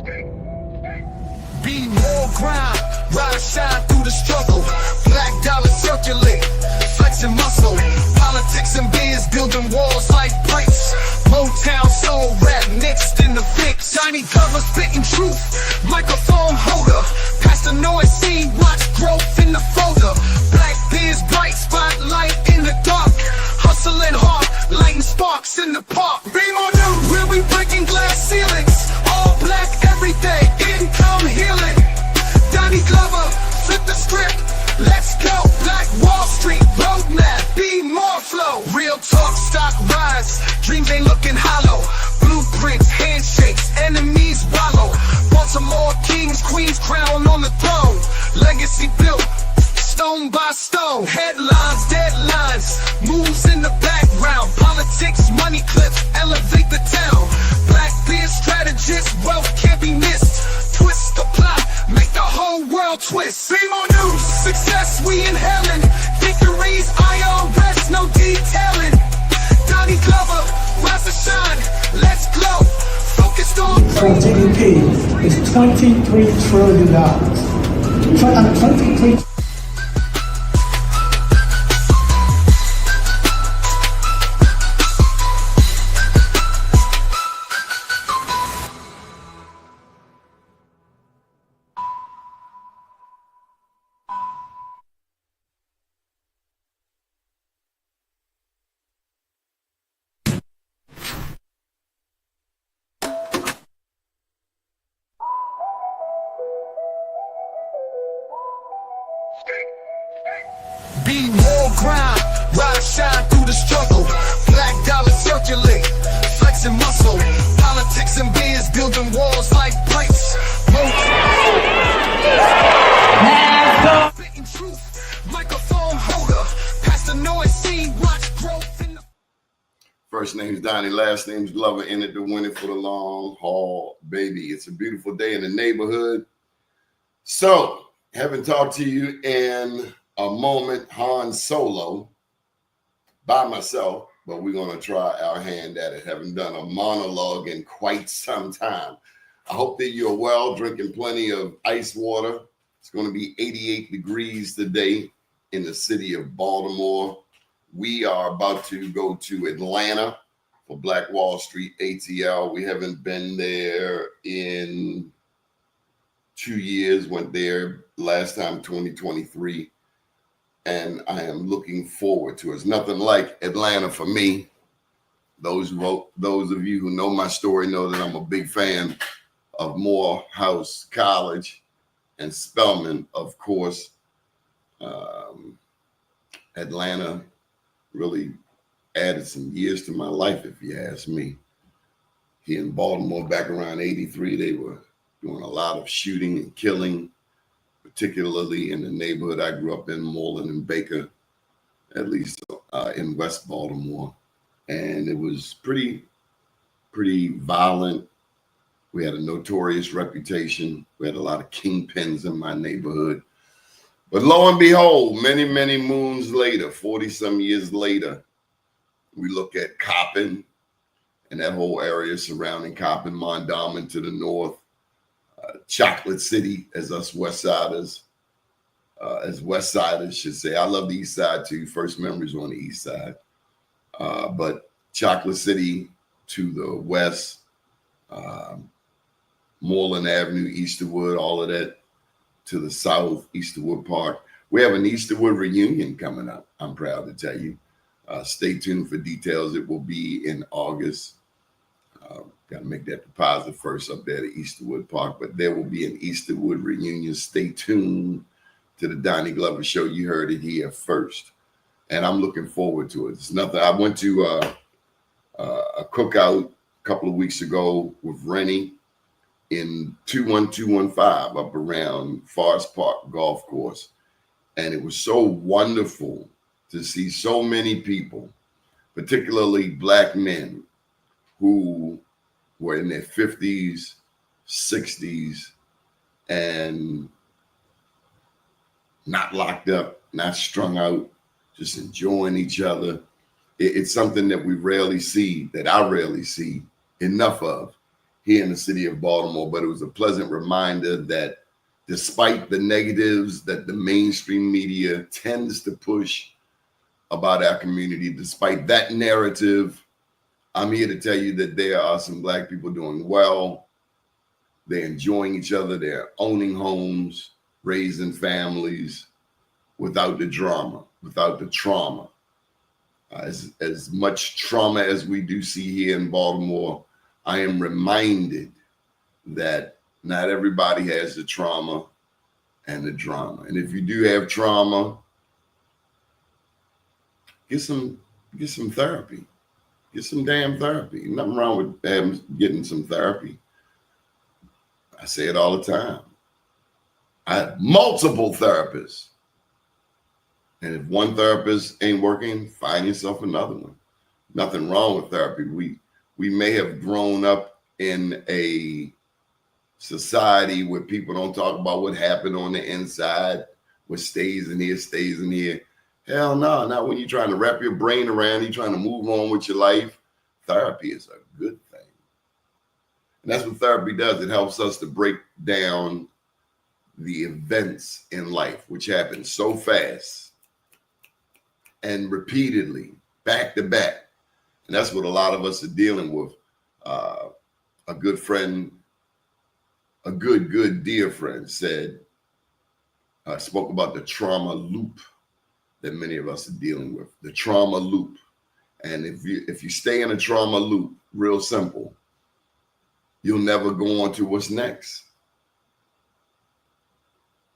Be more grind, ride, shine through the struggle. Black dollar circulate, flexing muscle. Politics and biz building walls like bricks. Motown soul rap mixed in the fix. Tiny cover spitting truth, microphone holder. Past the noise scene, watch growth in the folder. Black biz bright, spotlight in the dark. Hustling hard, lighting sparks in the park. Be more new, we'll be breaking glass ceilings. All black every day, income healing. Donnie Glover, flip the script, let's go. Black Wall Street roadmap, be more flow. Real talk, stock rise, dreams ain't looking hollow. Blueprints, handshakes, enemies wallow. Baltimore kings, queens, crown on the throne. Legacy built, stone by stone. Headlines, deadlines, moves in the background. Politics, money clips, elevate the town. Black beard strategist, wealth can't be missed. Twist the plot, make the whole world twist. Be more news, success we inhaling. Victories, IRS, no detailing. Donnie Glover, rise to shine, let's glow. Focused on GDP is $23 trillion. 23 Be more grind, ride, shine through the struggle. Black dollar circulate, flexing muscle. Politics and biz building walls like bricks. Spitting truth, microphone holder. Past the noise scene, watch growth in the... First name's Doni, last name's Glover, in it to win it for the long haul, baby. It's a beautiful day in the neighborhood. So, haven't talked to you in a moment, Han Solo, by myself, but we're going to try our hand at it. Haven't done a monologue in quite some time. I hope that you're well, drinking plenty of ice water. It's going to be 88 degrees today in the city of Baltimore. We are about to go to Atlanta for Black Wall Street ATL. We haven't been there in 2 years, went there last time 2023. And I am looking forward to it. It's nothing like Atlanta for me. Those of you who know my story know that I'm a big fan of Morehouse College and Spelman, of course. Atlanta really added some years to my life, if you ask me. Here in Baltimore, back around 83, they were doing a lot of shooting and killing, particularly in the neighborhood I grew up in, Moreland and Baker, at least in West Baltimore. And it was pretty violent. We had a notorious reputation. We had a lot of kingpins in my neighborhood. But lo and behold, many, many moons later, 40-some years later, we look at Coppin and that whole area surrounding Coppin, Mondawmin to the north, Chocolate City, as us West Siders should say. I love the East Side too. First memories on the East Side. But Chocolate City to the west, Moreland Avenue, Easterwood, all of that to the south, Easterwood Park. We have an Easterwood reunion coming up, I'm proud to tell you. Stay tuned for details. It will be in August. Got to make that deposit first up there at Easterwood Park, but there will be an Easterwood reunion. Stay tuned to the Donnie Glover Show. You heard it here first, and I'm looking forward to it. It's nothing. I went to a cookout a couple of weeks ago with Rennie in 21215 up around Forest Park Golf Course, and it was so wonderful to see so many people, particularly Black men, who were in their 50s, 60s, and not locked up, not strung out, just enjoying each other. It's something that we rarely see, that I rarely see enough of here in the city of Baltimore, but it was a pleasant reminder that despite the negatives that the mainstream media tends to push about our community, despite that narrative, I'm here to tell you that there are some Black people doing well. They're enjoying each other. They're owning homes, raising families without the drama, without the trauma. As much trauma as we do see here in Baltimore, I am reminded that not everybody has the trauma and the drama. And if you do have trauma, get some therapy. Get some damn therapy. Nothing wrong with getting some therapy. I say it all the time. I have multiple therapists. And if one therapist ain't working, find yourself another one. Nothing wrong with therapy. We may have grown up in a society where people don't talk about what happened on the inside, what stays in here, stays in here. Hell no, not when you're trying to wrap your brain around, you're trying to move on with your life. Therapy is a good thing. And that's what therapy does. It helps us to break down the events in life, which happen so fast and repeatedly, back to back. And that's what a lot of us are dealing with. A good friend, a good dear friend said, spoke about the trauma loop that many of us are dealing with, the trauma loop. And if you stay in a trauma loop, real simple, you'll never go on to what's next.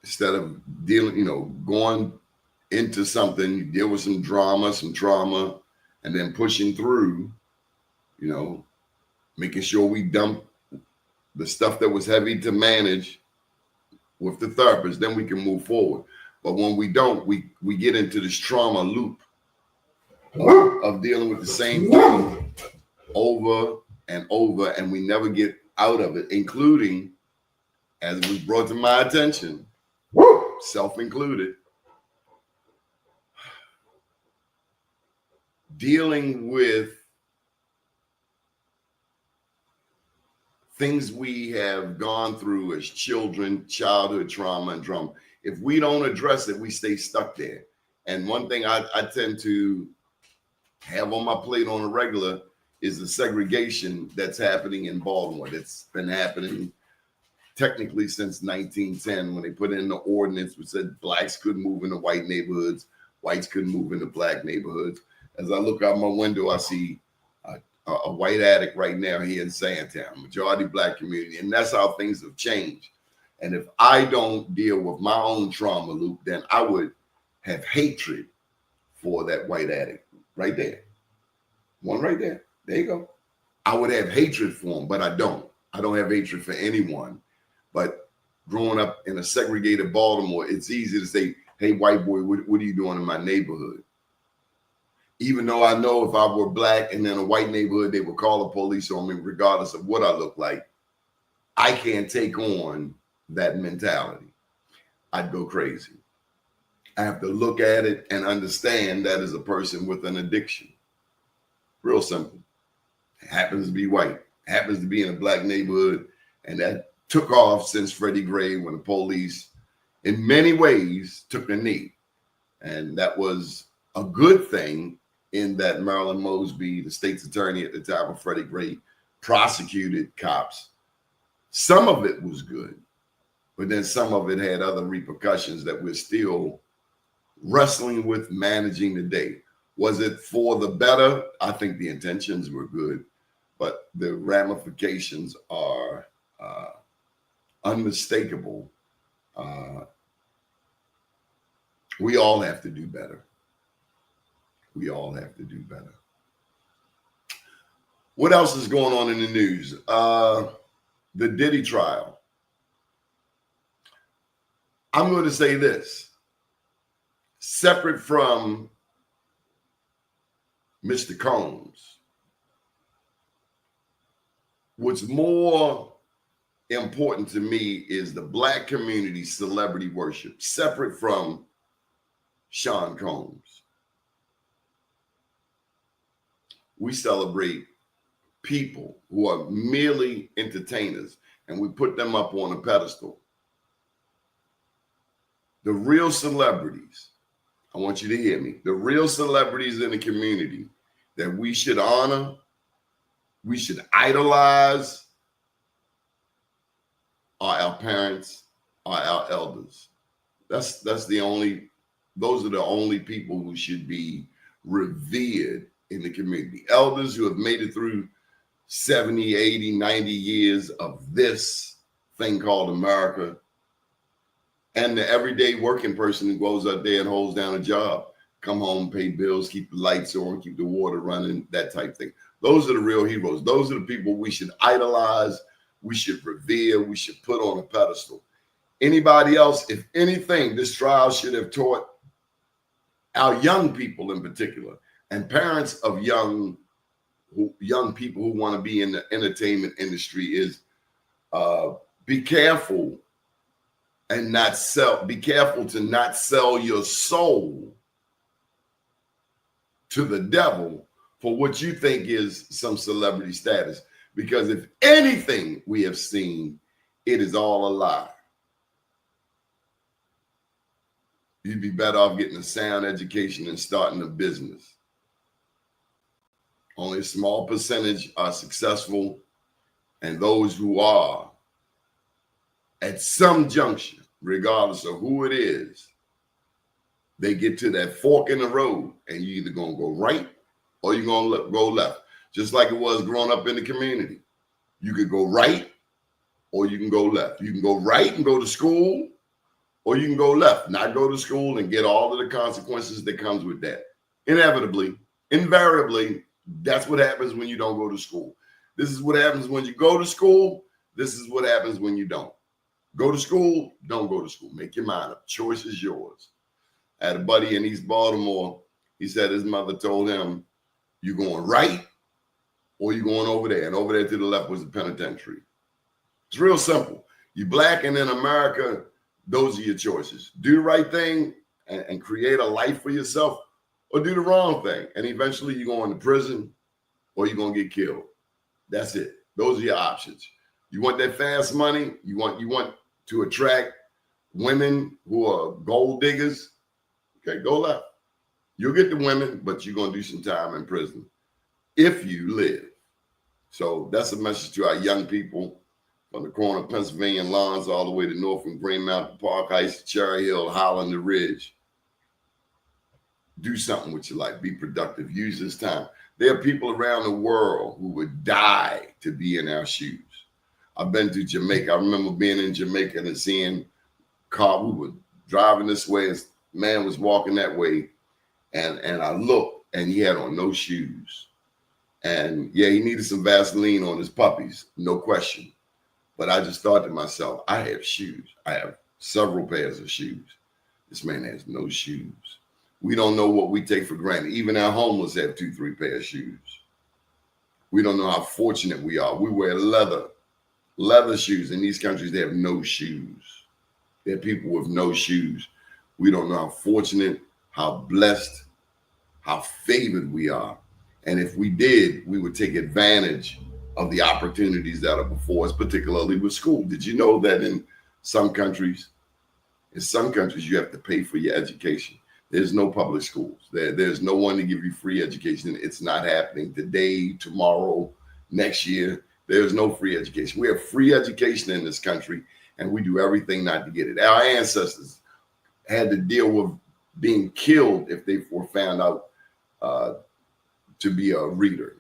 Instead of going into something, you deal with some drama, some trauma, and then pushing through, making sure we dump the stuff that was heavy to manage with the therapist, then we can move forward. But when we don't, we get into this trauma loop of dealing with the same thing over and over, and we never get out of it, including, as it was brought to my attention, self-included, dealing with things we have gone through as children, childhood trauma and trauma. If we don't address it, we stay stuck there. And one thing I tend to have on my plate on a regular is the segregation that's happening in Baltimore. That's been happening technically since 1910, when they put in the ordinance which said blacks couldn't move into white neighborhoods, whites couldn't move into black neighborhoods. As I look out my window, I see a white attic right now here in Sandtown, majority black community, and that's how things have changed. And if I don't deal with my own trauma loop, then I would have hatred for that white attic right there. One right there. There you go. I would have hatred for him, but I don't. I don't have hatred for anyone. But growing up in a segregated Baltimore, it's easy to say, hey, white boy, what are you doing in my neighborhood? Even though I know if I were black and in a white neighborhood, they would call the police on me regardless of what I look like. I can't take on that mentality. I'd go crazy. I have to look at it and understand that as a person with an addiction. Real simple. It happens to be white. It happens to be in a black neighborhood. And that took off since Freddie Gray, when the police, in many ways, took a knee. And that was a good thing, in that Marilyn Mosby, the state's attorney at the time of Freddie Gray, prosecuted cops. Some of it was good, but then some of it had other repercussions that we're still wrestling with managing today. Was it for the better? I think the intentions were good, but the ramifications are unmistakable. We all have to do better. We all have to do better. What else is going on in the news? The Diddy trial. I'm going to say this. Separate from Mr. Combs, what's more important to me is the black community celebrity worship, separate from Sean Combs. We celebrate people who are merely entertainers and we put them up on a pedestal. The real celebrities, I want you to hear me, the real celebrities in the community that we should honor, we should idolize, are our parents, are our elders. Those are the only people who should be revered in the community. Elders who have made it through 70, 80, 90 years of this thing called America, and the everyday working person who goes out there and holds down a job, come home, pay bills, keep the lights on, keep the water running, that type thing. Those are the real heroes. Those are the people we should idolize, we should revere, we should put on a pedestal. Anybody else, if anything, this trial should have taught our young people in particular, and parents of young people who want to be in the entertainment industry, is be careful and be careful to not sell your soul to the devil for what you think is some celebrity status. Because if anything we have seen, it is all a lie. You'd be better off getting a sound education and starting a business. Only a small percentage are successful, and those who are, at some juncture, regardless of who it is, they get to that fork in the road, and you're either going to go right or you're going to go left. Just like it was growing up in the community. You could go right or you can go left. You can go right and go to school, or you can go left, not go to school and get all of the consequences that comes with that. Inevitably, invariably, that's what happens when you don't go to school. This is what happens when you go to school. This is what happens when you don't. Go to school, don't go to school. Make your mind up. Choice is yours. I had a buddy in East Baltimore. He said his mother told him, you're going right or you're going over there. And over there to the left was the penitentiary. It's real simple. You're black and in America, those are your choices. Do the right thing and create a life for yourself, or do the wrong thing. And eventually you're going to prison or you're going to get killed. That's it. Those are your options. You want that fast money? You want to attract women who are gold diggers? Okay, go left. You'll get the women, but you're going to do some time in prison if you live. So that's a message to our young people from the corner of Pennsylvania and Lawrence all the way to North from Green Mountain, Park Heights, Cherry Hill, Holland, the Ridge. Do something with your life. Be productive. Use this time. There are people around the world who would die to be in our shoes. I've been to Jamaica. I remember being in Jamaica and seeing car. We were driving this way, and man was walking that way, and I looked, and he had on no shoes. And yeah, he needed some Vaseline on his puppies, no question. But I just thought to myself, I have shoes. I have several pairs of shoes. This man has no shoes. We don't know what we take for granted. Even our homeless have 2-3 pairs of shoes. We don't know how fortunate we are. We wear leather shoes. In these countries, they have no shoes. There are people with no shoes. We don't know how fortunate, how blessed, how favored we are. And if we did, we would take advantage of the opportunities that are before us, particularly with school. Did you know that in some countries, you have to pay for your education? There's no public schools. There's no one to give you free education. It's not happening today, tomorrow, next year. There's no free education. We have free education in this country, and we do everything not to get it. Our ancestors had to deal with being killed if they were found out to be a reader.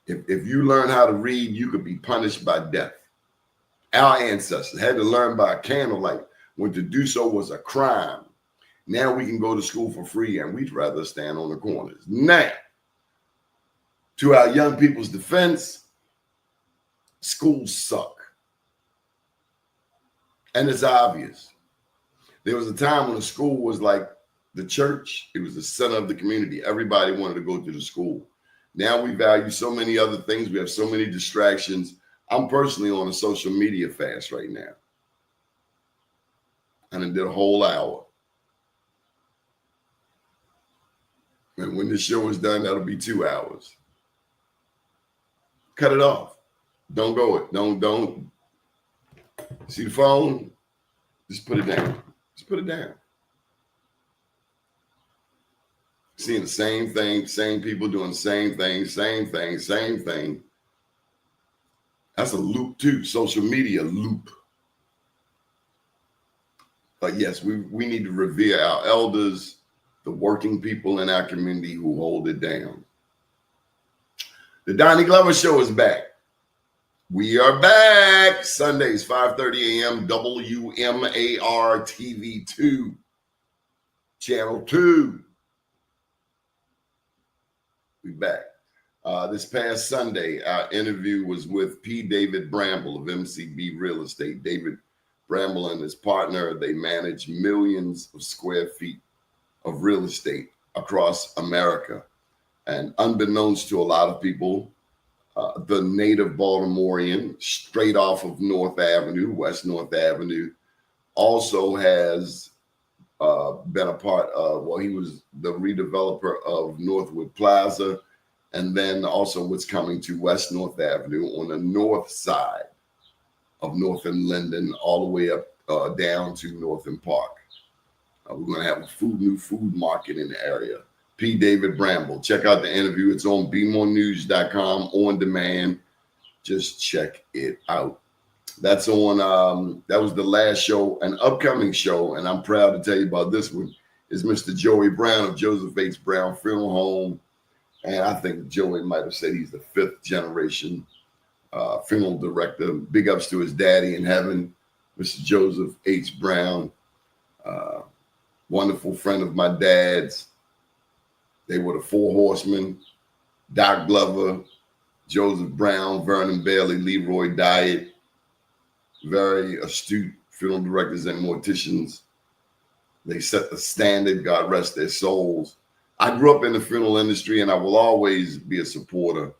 If you learn how to read, you could be punished by death. Our ancestors had to learn by candlelight when to do so was a crime. Now we can go to school for free, and we'd rather stand on the corners. Now, to our young people's defense, schools suck. And it's obvious. There was a time when the school was like the church. It was the center of the community. Everybody wanted to go to the school. Now we value so many other things. We have so many distractions. I'm personally on a social media fast right now. And I did a whole hour. And when this show is done, that'll be 2 hours. cut it off. Don't go it. Don't. See the phone? Just put it down. Just put it down. Seeing the same thing, same people doing the same thing, same thing, same thing. That's a loop too, social media loop. But yes, we need to revere our elders, the working people in our community who hold it down. The Donnie Glover Show is back. We are back. Sundays, 5:30 a.m. WMAR TV 2, Channel 2. We back. This past Sunday, our interview was with P. David Bramble of MCB Real Estate. David Bramble and his partner, they manage millions of square feet of real estate across America. And unbeknownst to a lot of people, the native Baltimorean, straight off of North Avenue, West North Avenue, also has been a part of, well, he was the redeveloper of Northwood Plaza, and then also what's coming to West North Avenue on the north side of North and Linden, all the way up down to Northern Park. We're going to have a new food market in the area. P. David Bramble. Check out the interview. It's on bemorenews.com on demand. Just check it out. That's on, that was the last show. An upcoming show, and I'm proud to tell you about this one, is Mr. Joey Brown of Joseph H. Brown Funeral Home. And I think Joey might have said he's the 5th generation funeral director. Big ups to his daddy in heaven, Mr. Joseph H. Brown. Wonderful friend of my dad's. They were the Four Horsemen: Doc Glover, Joseph Brown, Vernon Bailey, Leroy Diet. Very astute funeral directors and morticians. They set the standard. God rest their souls. I grew up in the funeral industry, and I will always be a supporter.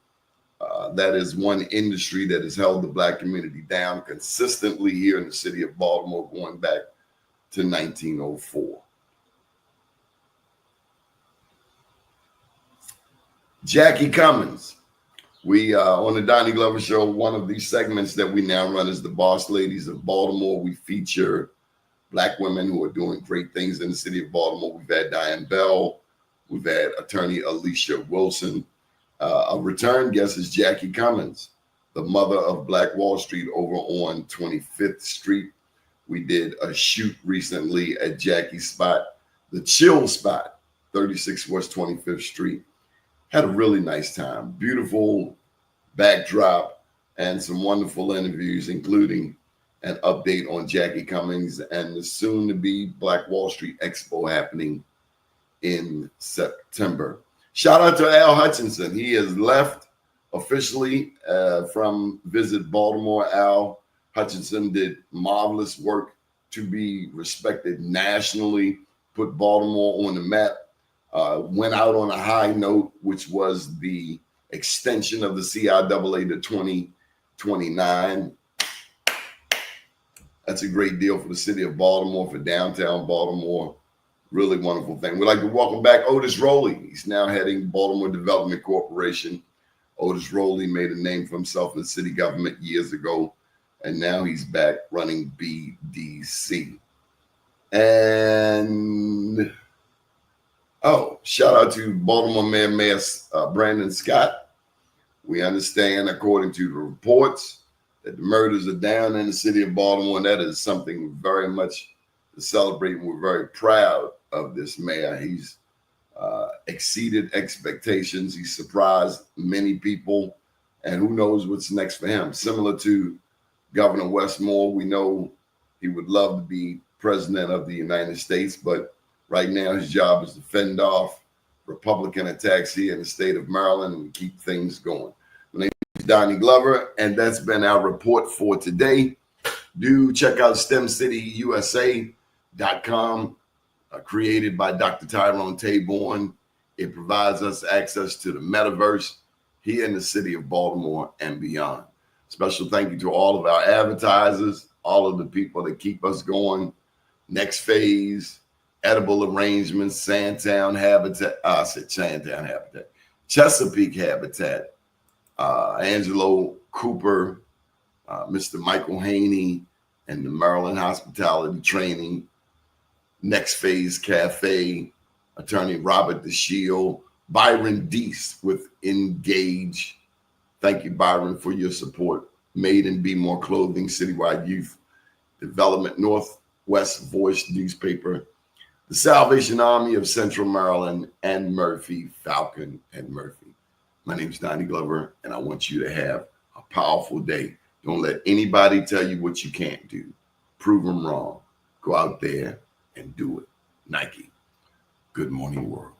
That is one industry that has held the Black community down consistently here in the city of Baltimore, going back to 1904. Jackie Cummins. We on the Donnie Glover Show, one of these segments that we now run is the Boss Ladies of Baltimore. We feature Black women who are doing great things in the city of Baltimore. We've had Diane Bell. We've had attorney Alicia Wilson. A return guest is Jackie Cummins, the mother of Black Wall Street over on 25th Street. We did a shoot recently at Jackie's spot, the Chill Spot, 36 West 25th Street. Had a really nice time. Beautiful backdrop and some wonderful interviews, including an update on Jackie Cummins and the soon-to-be Black Wall Street Expo happening in September. Shout out to Al Hutchinson. He has left officially from Visit Baltimore. Al Hutchinson did marvelous work to be respected nationally, put Baltimore on the map. Went out on a high note, which was the extension of the CIAA to 2029. That's a great deal for the city of Baltimore, for downtown Baltimore. Really wonderful thing. We'd like to welcome back Otis Rowley. He's now heading Baltimore Development Corporation. Otis Rowley made a name for himself in the city government years ago, and now he's back running BDC. And shout out to Baltimore Mayor Brandon Scott. We understand, according to the reports, that the murders are down in the city of Baltimore, and that is something very much to celebrate. We're very proud of this mayor. He's exceeded expectations. He surprised many people, and who knows what's next for him. Similar to Governor Westmore, we know he would love to be president of the United States, but right now his job is to fend off Republican attacks here in the state of Maryland and keep things going. My name is Donnie Glover, and that's been our report for today. Do check out STEMCityUSA.com, created by Dr. Tyrone Taborn. It provides us access to the metaverse here in the city of Baltimore and beyond. Special thank you to all of our advertisers, all of the people that keep us going. Next Phase, Edible Arrangements, Sandtown Habitat, Chesapeake Habitat, Angelo Cooper, Mr. Michael Haney, and the Maryland Hospitality Training, Next Phase Cafe, attorney Robert DeShield, Byron Deese with Engage. Thank you, Byron, for your support. Made and Be More Clothing, Citywide Youth Development, Northwest Voice Newspaper, the Salvation Army of Central Maryland, and Murphy, Falcon, and Murphy. My name is Donnie Glover, and I want you to have a powerful day. Don't let anybody tell you what you can't do. Prove them wrong. Go out there and do it. Nike. Good morning, world.